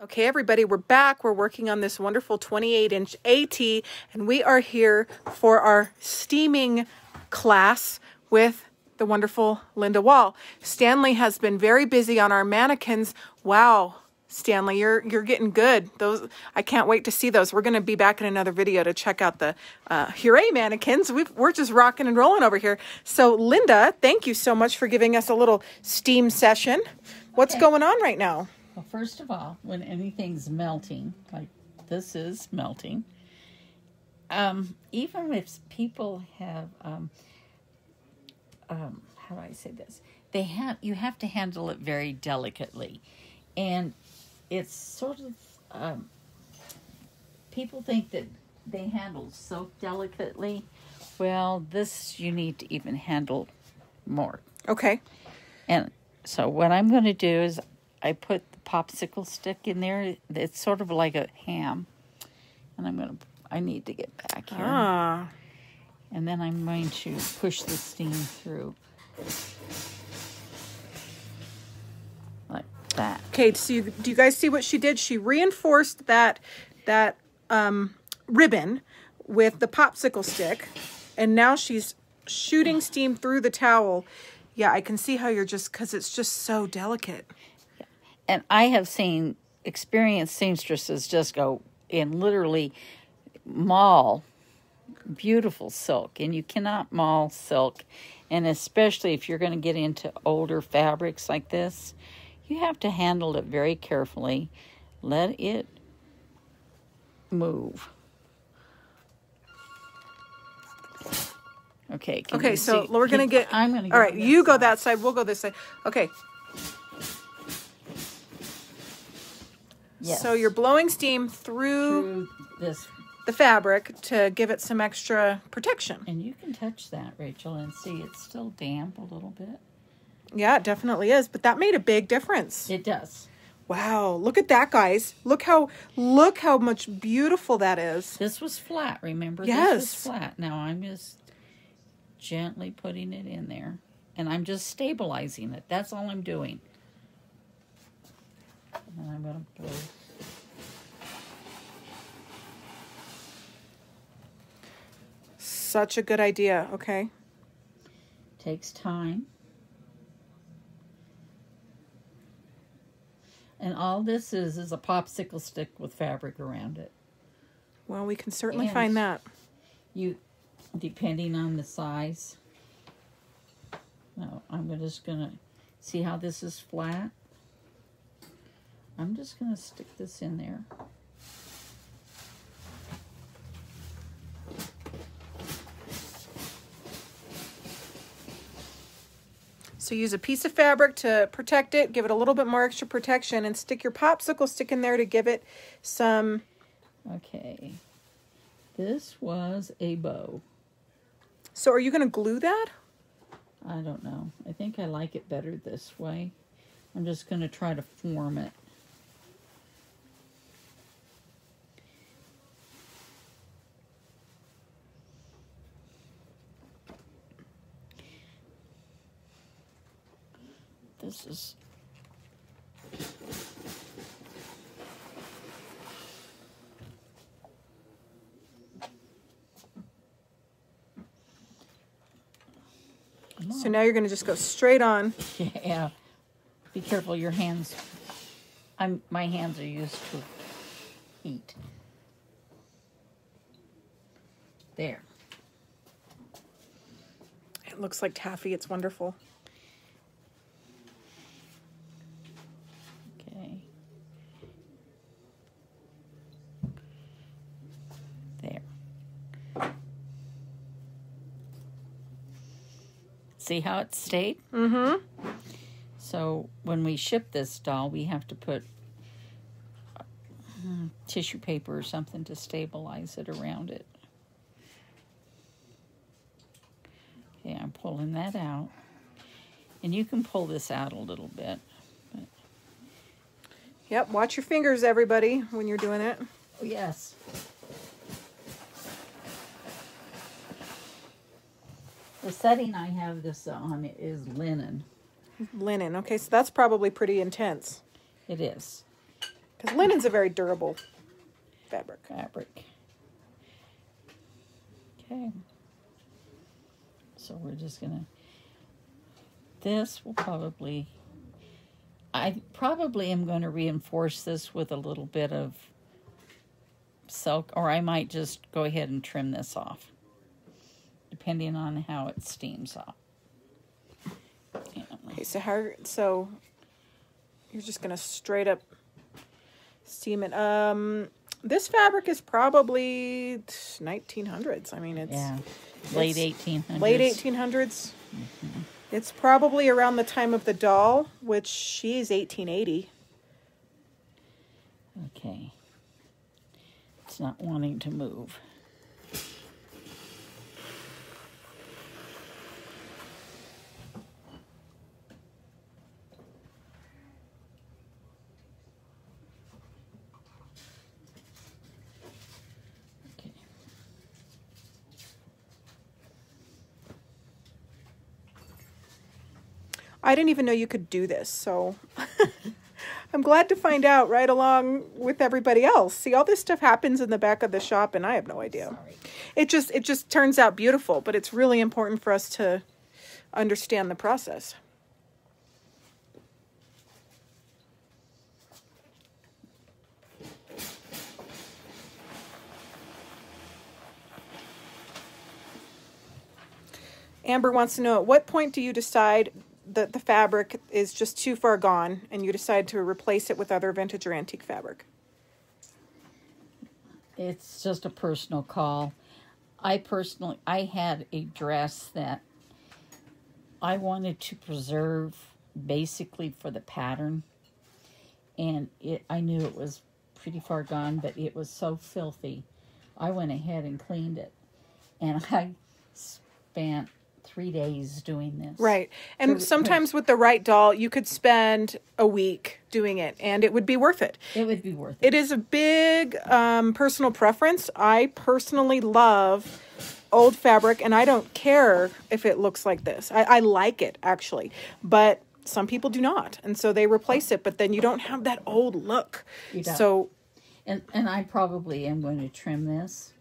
Okay, everybody, we're back. We're working on this wonderful 28-inch AT, and we are here for our steaming class with the wonderful Linda Wall. Stanley has been very busy on our mannequins. Wow, Stanley, you're getting good. Those, I can't wait to see those. We're going to be back in another video to check out the Thuillier mannequins. We're just rocking and rolling over here. So, Linda, thank you so much for giving us a little steam session. What's going on right now? Well, first of all, when anything's melting, like this is melting, even if people have, how do I say this? You have to handle it very delicately. And it's sort of, people think that they handle soap delicately. Well, this you need to even handle more. Okay. And so what I'm going to do is I put the popsicle stick in there. It's sort of like a ham. And I need to get back here. Ah. And then I'm going to push the steam through. Like that. Okay, so do you guys see what she did? She reinforced that ribbon with the popsicle stick. And now she's shooting steam through the towel. Yeah, I can see how you're because it's just so delicate. And I have seen experienced seamstresses just go and literally maul beautiful silk. And you cannot maul silk. And especially if you're going to get into older fabrics like this, you have to handle it very carefully. Let it move. Okay. Okay, so we're going to get... I'm going to go all right, you go that side. We'll go this side. Okay. Yes. So you're blowing steam through the fabric to give it some extra protection. And you can touch that, Rachel, and see it's still damp a little bit. Yeah, it definitely is. But that made a big difference. It does. Wow, look at that, guys. Look how much beautiful that is. This was flat, remember? Yes. This was flat. Now I'm just gently putting it in there. And I'm just stabilizing it. That's all I'm doing. And I'm going to blow. Such a good idea, okay? Takes time. And all this is a popsicle stick with fabric around it. Well, we can certainly find that. Depending on the size. Now, I'm just going to see how this is flat. I'm just going to stick this in there. So use a piece of fabric to protect it, give it a little bit more extra protection, and stick your popsicle stick in there to give it some... Okay. This was a bow. So are you going to glue that? I don't know. I think I like it better this way. I'm just going to try to form it. This is... So now you're going to just go straight on. Yeah. Be careful your hands. My hands are used to heat. There. It looks like taffy. It's wonderful. Okay. There. See how it stayed? Mm-hmm. So when we ship this doll, we have to put tissue paper or something to stabilize it around it. Okay, I'm pulling that out. And you can pull this out a little bit. But... Yep, watch your fingers, everybody, when you're doing it. Oh, yes. The setting I have this on is linen. Linen. Okay, so that's probably pretty intense. It is. Because linen's a very durable fabric. Okay. So we're just gonna, this will probably, I probably am going to reinforce this with a little bit of silk, or I might just go ahead and trim this off, depending on how it steams off. Okay, so you're just gonna straight up steam it. This fabric is probably 1900s. I mean, it's late 1800s. Late 1800s. Mm-hmm. It's probably around the time of the doll, which she's 1880. Okay. It's not wanting to move. I didn't even know you could do this, so I'm glad to find out right along with everybody else. See, all this stuff happens in the back of the shop, and I have no idea. Sorry. It just turns out beautiful, but it's really important for us to understand the process. Amber wants to know, at what point do you decide that the fabric is just too far gone and you decide to replace it with other vintage or antique fabric? It's just a personal call. I had a dress that I wanted to preserve basically for the pattern, and I knew it was pretty far gone, but it was so filthy. I went ahead and cleaned it, and I spent 3 days doing this. Right. And sometimes with the right doll, you could spend a week doing it, and it would be worth it. It would be worth it. It is a big personal preference. I personally love old fabric, and I don't care if it looks like this. I like it, actually. But some people do not, and so they replace it, but then you don't have that old look. You don't. So, and I probably am going to trim this,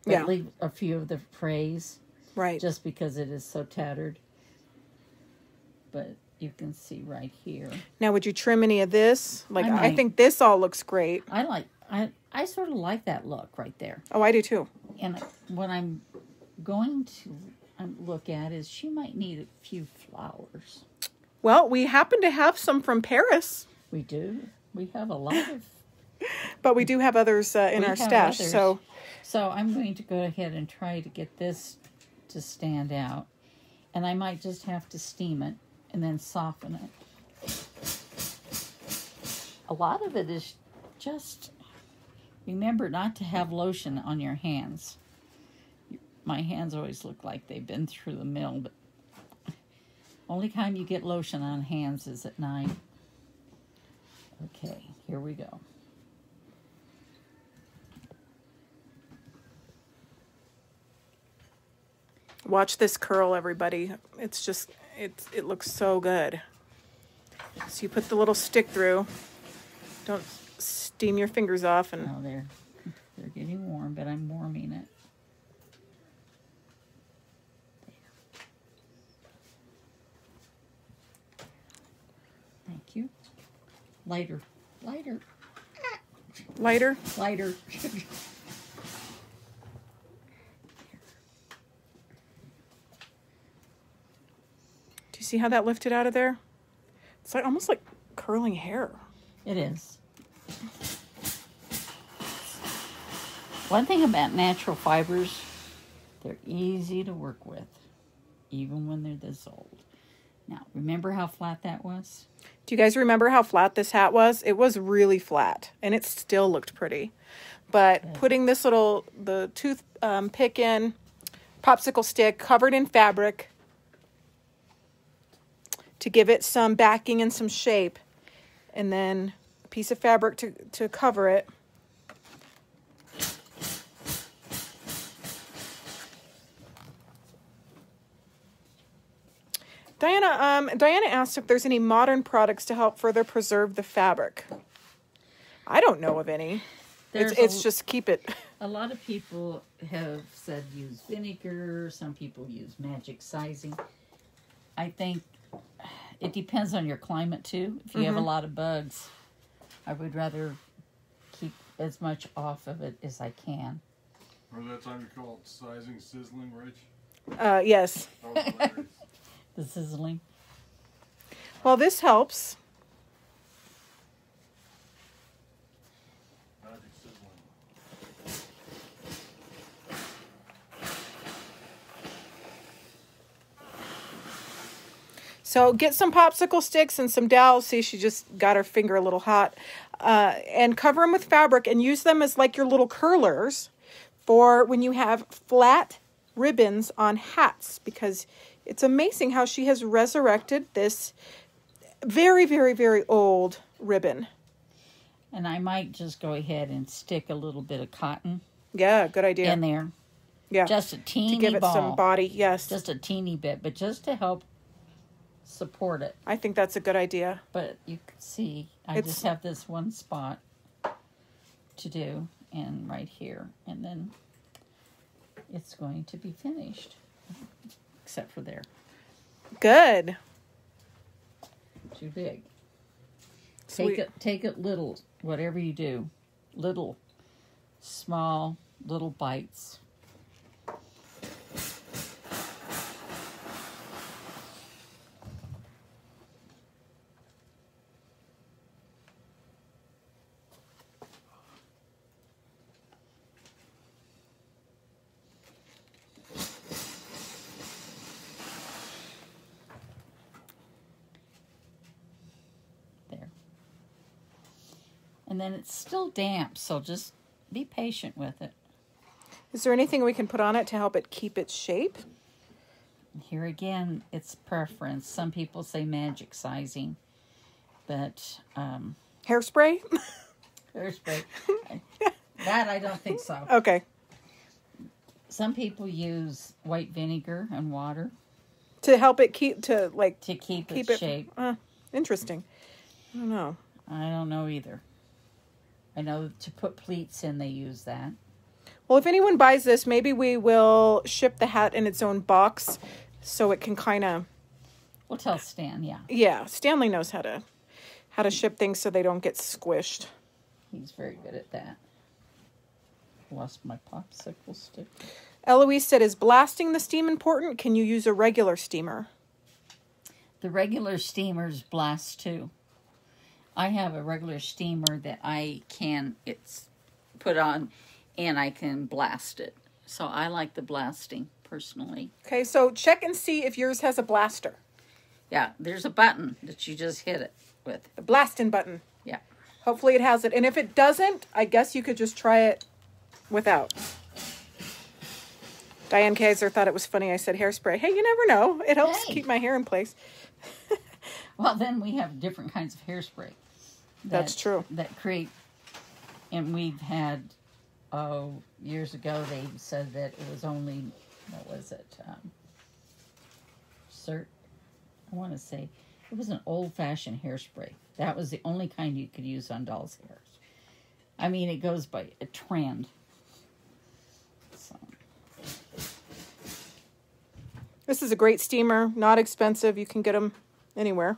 but leave a few of the frays. Right. Just because it is so tattered. But you can see right here. Now, would you trim any of this? I think this all looks great. I sort of like that look right there. Oh, I do too. And what I'm going to look at is she might need a few flowers. Well, we happen to have some from Paris. We do. We have a lot of. But we do have others in our stash. So I'm going to go ahead and try to get this to stand out, and I might just have to steam it and then soften it. A lot of it is just remember not to have lotion on your hands. My hands always look like they've been through the mill, but only time you get lotion on hands is at night. Okay, here we go. Watch this curl, everybody. It's just, it looks so good. So you put the little stick through. Don't steam your fingers off. And oh, they're getting warm, but I'm warming it. There. Thank you. Lighter. Lighter? Lighter. See how that lifted out of there? It's like almost like curling hair. It is. One thing about natural fibers, they're easy to work with, even when they're this old. Now, remember how flat that was? Do you guys remember how flat this hat was? It was really flat, and it still looked pretty. But putting this the tooth pick in, popsicle stick covered in fabric, to give it some backing and some shape, and then a piece of fabric to cover it. Diana asked if there's any modern products to help further preserve the fabric. I don't know of any. It's just keep it. A lot of people have said use vinegar. Some people use magic sizing. I think it depends on your climate too. If you have a lot of bugs, I would rather keep as much off of it as I can. Remember that time you called sizing sizzling, Rach? Yes. That was hilarious. The sizzling. Well, this helps. Magic sizzling. So get some popsicle sticks and some dowels. See, she just got her finger a little hot. And cover them with fabric and use them as like your little curlers for when you have flat ribbons on hats, because it's amazing how she has resurrected this very, very, very old ribbon. And I might just go ahead and stick a little bit of cotton. Yeah, good idea. In there. Yeah. Just a teeny to give it ball. some body, yes. Just a teeny bit, but just to help support it. I think that's a good idea. But you can see, I just have this one spot to do, and right here, and then it's going to be finished, except for Good. too big. Sweet. Take it little, whatever you do, little, small, little bites. And then it's still damp, so just be patient with it. Is there anything we can put on it to help it keep its shape? Here again, it's preference. Some people say magic sizing, but Hairspray? hairspray. That I don't think so. Okay. Some people use white vinegar and water To help it keep, to keep its shape. Interesting. I don't know. I don't know either. I know to put pleats in, they use that. Well, if anyone buys this, maybe we will ship the hat in its own box so it can kind of... We'll tell Stan, yeah. Yeah, Stanley knows how to ship things so they don't get squished. He's very good at that. Lost my popsicle stick. Eloise said, is blasting the steam important? Can you use a regular steamer? The regular steamers blast too. I have a regular steamer that it's put on and I can blast it. So I like the blasting personally. Okay, so check and see if yours has a blaster. Yeah, there's a button that you just hit it with. The blasting button. Yeah. Hopefully it has it. And if it doesn't, I guess you could just try it without. Diane Kaiser thought it was funny. I said hairspray. Hey, you never know. It helps keep my hair in place. Well, then we have different kinds of hairspray. That's true. That create, and we've had, years ago they said that it was only, what was it? I want to say, it was an old-fashioned hairspray. That was the only kind you could use on dolls' hairs. I mean, it goes by a trend. So. This is a great steamer, not expensive. You can get them anywhere.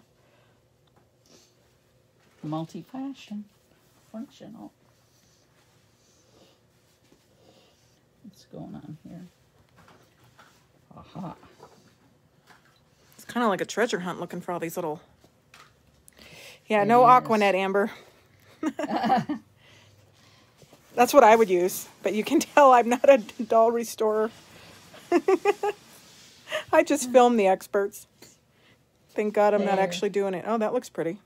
Multi-fashion, functional. What's going on here? Aha. It's kind of like a treasure hunt looking for all these little... Yeah, no Aquanet, Amber. That's what I would use. But you can tell I'm not a doll restorer. I just film the experts. Thank God I'm not actually doing it. Oh, that looks pretty.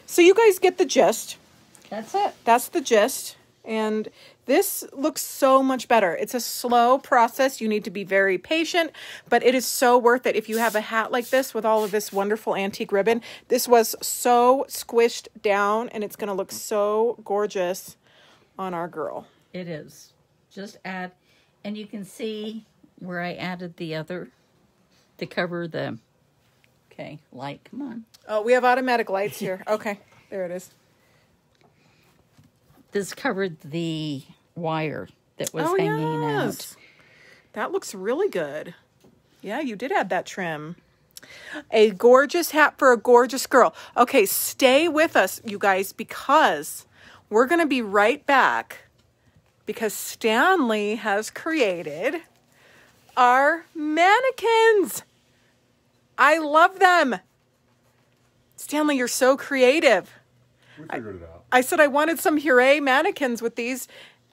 So you guys get the gist. That's it. That's the gist. And this looks so much better. It's a slow process. You need to be very patient, but it is so worth it. If you have a hat like this with all of this wonderful antique ribbon, this was so squished down and it's going to look so gorgeous on our girl. It is. Just add, and you can see where I added the other to cover the, okay, light, come on. Oh, we have automatic lights here. Okay, there it is. This covered the wire that was hanging out. That looks really good. Yeah, you did add that trim. A gorgeous hat for a gorgeous girl. Okay, stay with us, you guys, because we're going to be right back because Stanley has created our mannequins. I love them. Stanley, you're so creative. We figured it out. I said I wanted some Thuillier mannequins with these,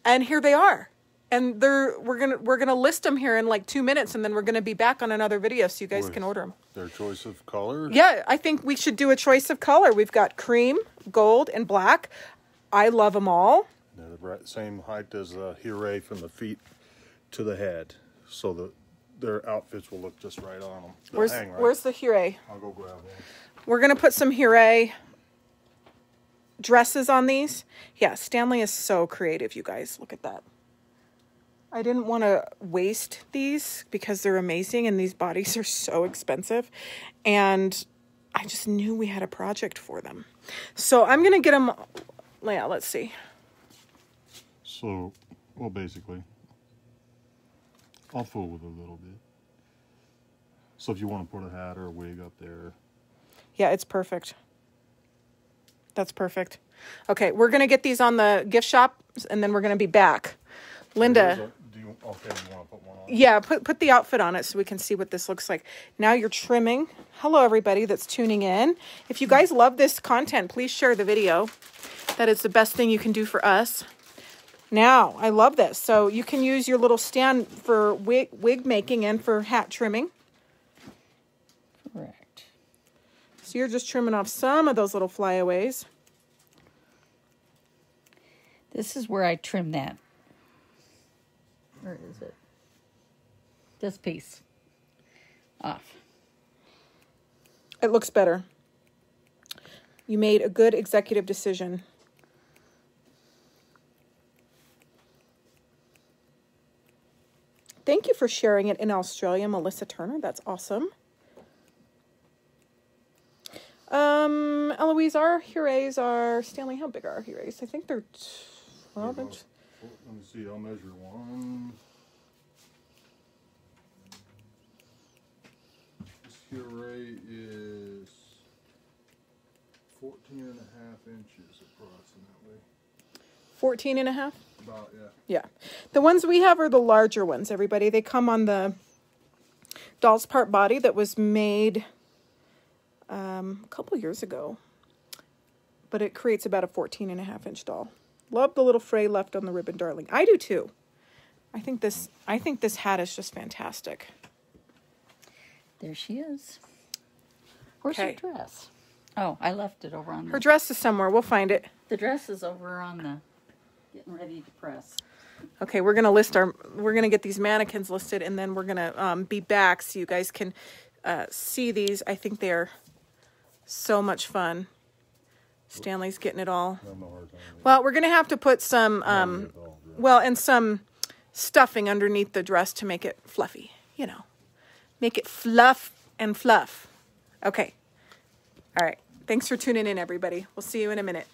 and here they are. And we're gonna list them here in like 2 minutes, and then we're gonna be back on another video so you guys can order them. Their choice of color? Yeah, I think we should do a choice of color. We've got cream, gold, and black. I love them all. They're the same height as the Thuillier from the feet to the head, so that their outfits will look just right on them. Where's the Thuillier? I'll go grab one. We're gonna put some Thuillier dresses on these. Yeah, Stanley is so creative, you guys. Look at that. I didn't want to waste these because they're amazing and these bodies are so expensive. And I just knew we had a project for them. So I'm going to get them. Yeah, let's see. So, well, basically, I'll fool with it a little bit. So if you want to put a hat or a wig up there. Yeah, it's perfect. That's perfect. Okay, we're going to get these on the gift shop and then we're going to be back. Linda. You want to put one on? Yeah, put the outfit on it so we can see what this looks like. Now you're trimming. Hello, everybody that's tuning in. If you guys love this content, please share the video. That is the best thing you can do for us. Now, I love this. So you can use your little stand for wig making and for hat trimming. Correct. So you're just trimming off some of those little flyaways. This is where I trim that. Where is it? This piece off. It looks better. You made a good executive decision. Thank you for sharing it in Australia, Melissa Turner. That's awesome. Eloise, our Thuilliers are... Stanley, how big are our Thuilliers? I think they're 12 inch. Let me see, I'll measure one. This Thuillier is 14 and a half inches approximately. 14 and a half? About, yeah. Yeah. The ones we have are the larger ones, everybody. They come on the doll's part body that was made a couple years ago. But it creates about a 14 and a half inch doll. Love the little fray left on the ribbon, darling. I do too. I think this hat is just fantastic. There she is. Where's Okay. her dress? Oh, I left it over on Her dress is somewhere. We'll find it. the dress is over on the getting ready to press. Okay, we're gonna get these mannequins listed, and then we're gonna be back so you guys can see these. I think they're so much fun. Stanley's getting it all. Well, we're gonna have to put some and some stuffing underneath the dress to make it fluffy. You know, make it fluff and fluff. Okay. All right. Thanks for tuning in, everybody. We'll see you in a minute.